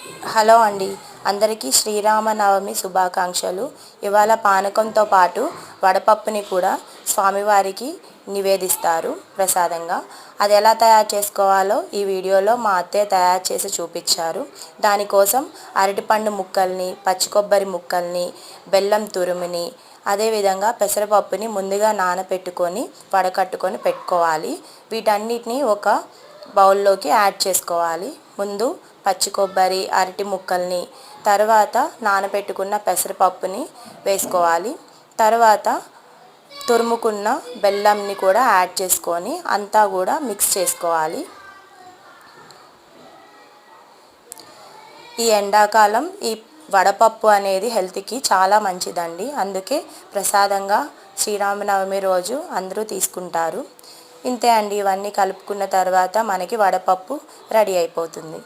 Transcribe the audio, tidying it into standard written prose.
Hello అండి, అందరికీ శ్రీరామనవమి శుభాకాంక్షలు. ఇవాళ పానకంతో పాటు వడపప్పుని కూడా స్వామివారికి నివేదిస్తారు ప్రసాదంగా. అది ఎలా తయారు చేసుకోవాలో ఈ వీడియోలో మా అత్తయ్య తయారు చేసి చూపించారు. దానికోసం అరటిపండు ముక్కల్ని, పచ్చి కొబ్బరి ముక్కల్ని, బెల్లం తురుముని, అదేవిధంగా పెసరపప్పుని ముందుగా నానబెట్టుకొని వడకట్టుకొని పెట్టుకోవాలి. వీటన్నిటిని ఒక బౌల్లోకి యాడ్ చేసుకోవాలి. ముందు పచ్చి కొబ్బరి, అరటి ముక్కల్ని, తర్వాత నానబెట్టుకున్న పెసరపప్పుని వేసుకోవాలి. తర్వాత తురుముకున్న బెల్లంని కూడా యాడ్ చేసుకొని అంతా కూడా మిక్స్ చేసుకోవాలి. ఈ ఎండాకాలం ఈ వడపప్పు అనేది హెల్త్కి చాలా మంచిదండి. అందుకే ప్రసాదంగా శ్రీరామనవమి రోజు అందరూ తీసుకుంటారు. ఇంతే అండి, ఇవన్నీ కలుపుకున్న తర్వాత మనకి వడపప్పు రెడీ అయిపోతుంది.